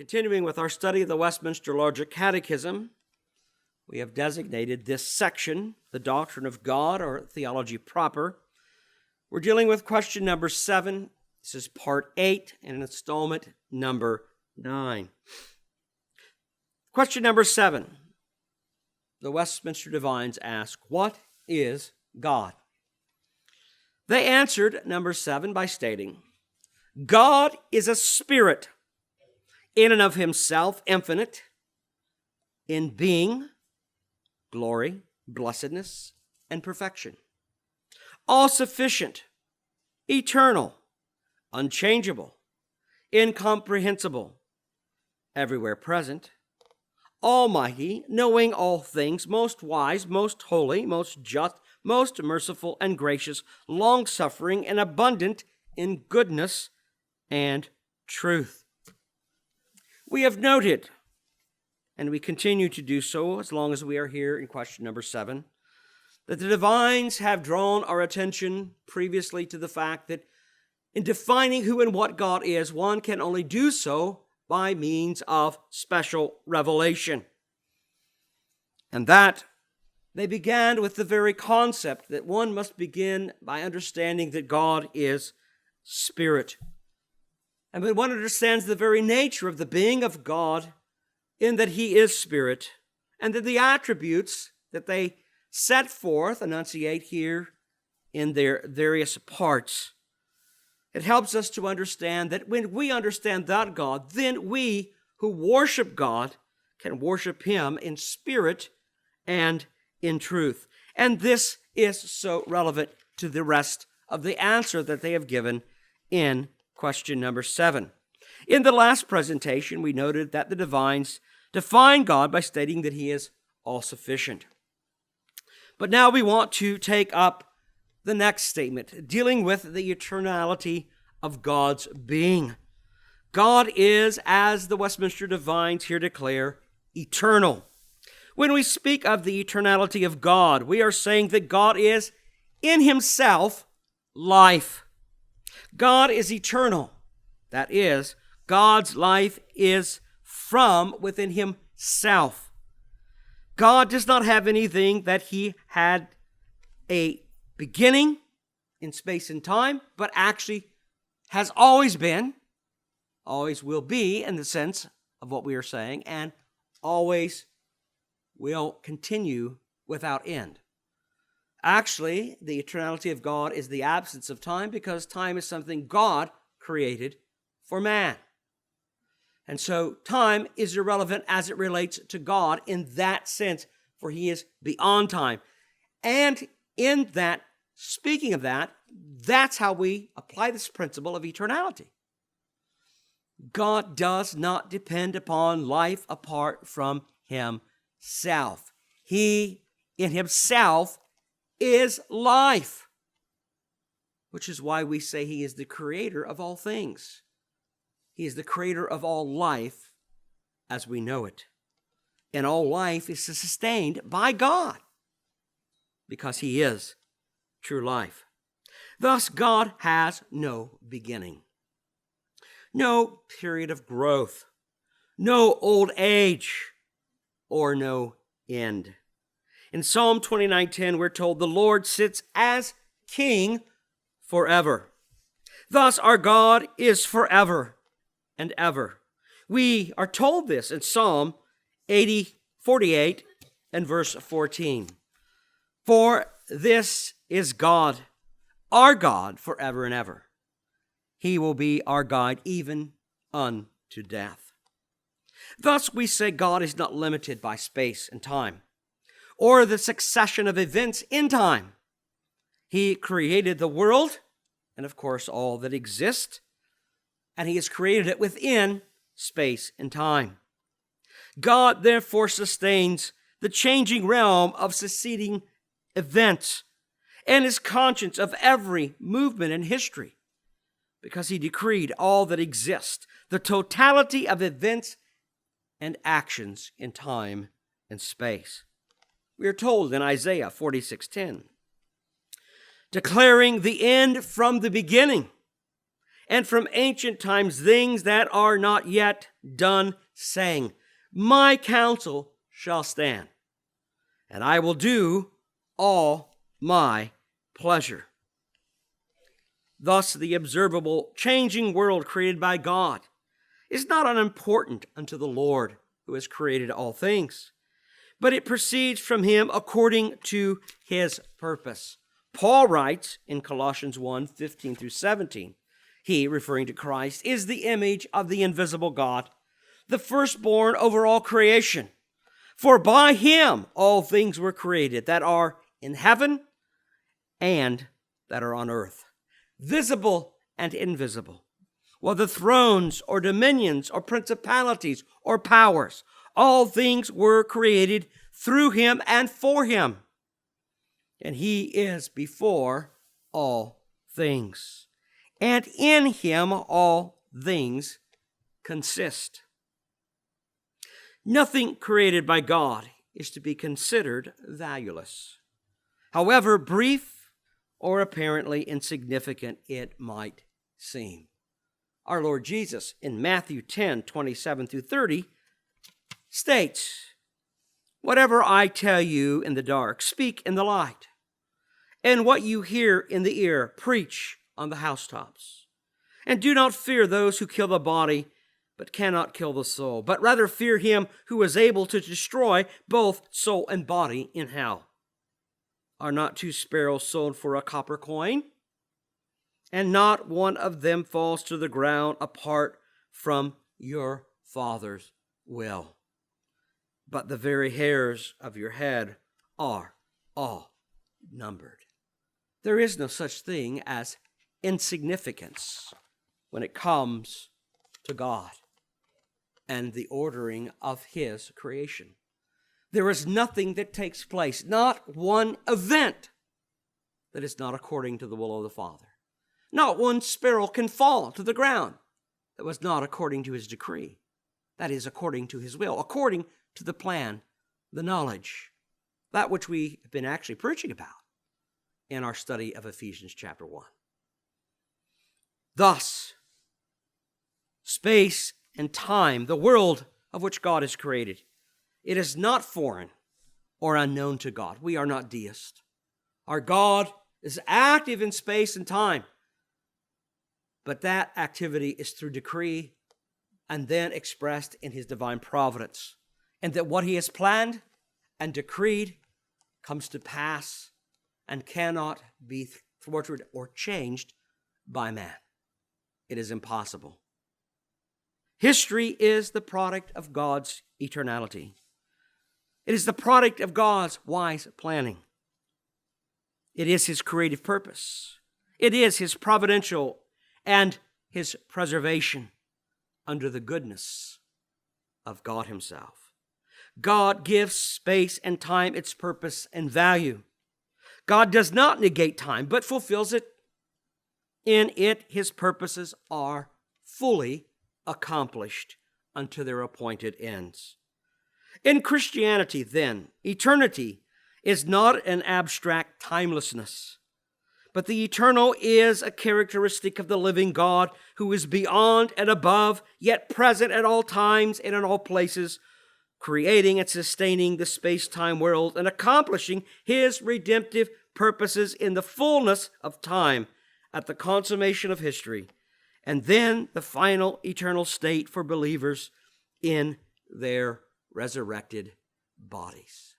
Continuing with our study of the Westminster Larger Catechism, we have designated this section the doctrine of God, or theology proper. We're dealing with question number 7. This is part 8 and installment number 9. Question number 7. The Westminster Divines ask, what is God? They answered number 7 by stating, God is a spirit, in and of himself infinite, in being, glory, blessedness, and perfection, all-sufficient, eternal, unchangeable, incomprehensible, everywhere present, almighty, knowing all things, most wise, most holy, most just, most merciful and gracious, long-suffering, and abundant in goodness and truth. We have noted, and we continue to do so as long as we are here in question number 7, that the divines have drawn our attention previously to the fact that in defining who and what God is, one can only do so by means of special revelation. And that they began with the very concept that one must begin by understanding that God is spirit. And when one understands the very nature of the being of God, in that he is spirit, and that the attributes that they set forth, enunciate here in their various parts, it helps us to understand that when we understand that God, then we who worship God can worship him in spirit and in truth. And this is so relevant to the rest of the answer that they have given in question number 7. In the last presentation, we noted that the divines define God by stating that he is all-sufficient. But now we want to take up the next statement, dealing with the eternality of God's being. God is, as the Westminster Divines here declare, eternal. When we speak of the eternality of God, we are saying that God is in himself life. God is eternal. That is, God's life is from within himself. God does not have anything that he had a beginning in space and time, but actually has always been, always will be in the sense of what we are saying, and always will continue without end. Actually, the eternality of God is the absence of time, because time is something God created for man. And so time is irrelevant as it relates to God in that sense, for he is beyond time. And in that, speaking of that, that's how we apply this principle of eternality. God does not depend upon life apart from himself. He, in himself, is life, which is why we say he is the creator of all things. He is the creator of all life as we know it. And all life is sustained by God because he is true life. Thus, God has no beginning, no period of growth, no old age, or no end. In Psalm 29:10, we're told the Lord sits as king forever. Thus, our God is forever and ever. We are told this in Psalm 48 and verse 14. For this is God, our God forever and ever. He will be our guide even unto death. Thus we say God is not limited by space and time, or the succession of events in time. He created the world, and of course all that exists, and he has created it within space and time. God therefore sustains the changing realm of succeeding events and is conscious of every movement in history because he decreed all that exists, the totality of events and actions in time and space. We are told in Isaiah 46:10, declaring the end from the beginning and from ancient times things that are not yet done, saying, My counsel shall stand, and I will do all my pleasure. Thus, the observable, changing world created by God is not unimportant unto the Lord who has created all things, but it proceeds from him according to his purpose. Paul writes in Colossians 1:15 through 17, he, referring to Christ, is the image of the invisible God, the firstborn over all creation. For by him all things were created that are in heaven and that are on earth, visible and invisible, whether thrones or dominions or principalities or powers. All things were created through him and for him. And he is before all things. And in him all things consist. Nothing created by God is to be considered valueless, however brief or apparently insignificant it might seem. Our Lord Jesus in Matthew 10:27 through 30 states, Whatever I tell you in the dark, speak in the light, and what you hear in the ear, preach on the housetops. And do not fear those who kill the body, but cannot kill the soul, but rather fear him who is able to destroy both soul and body in hell. Are not 2 sparrows sold for a copper coin? And not one of them falls to the ground apart from your Father's will. But the very hairs of your head are all numbered. There is no such thing as insignificance when it comes to God and the ordering of his creation. There is nothing that takes place, not one event, that is not according to the will of the Father. Not one sparrow can fall to the ground that was not according to his decree. That is, according to his will, according to the plan, the knowledge, that which we have been actually preaching about in our study of Ephesians chapter 1. Thus, space and time, the world of which God has created, it is not foreign or unknown to God. We are not deists. Our God is active in space and time, but that activity is through decree and then expressed in his divine providence, and that what he has planned and decreed comes to pass and cannot be thwarted or changed by man. It is impossible. History is the product of God's eternality. It is the product of God's wise planning. It is his creative purpose. It is his providential and his preservation under the goodness of God himself. God gives space and time its purpose and value. God does not negate time, but fulfills it. In it, his purposes are fully accomplished unto their appointed ends. In Christianity, then, eternity is not an abstract timelessness, but the eternal is a characteristic of the living God who is beyond and above, yet present at all times and in all places, creating and sustaining the space-time world and accomplishing his redemptive purposes in the fullness of time at the consummation of history, and then the final eternal state for believers in their resurrected bodies.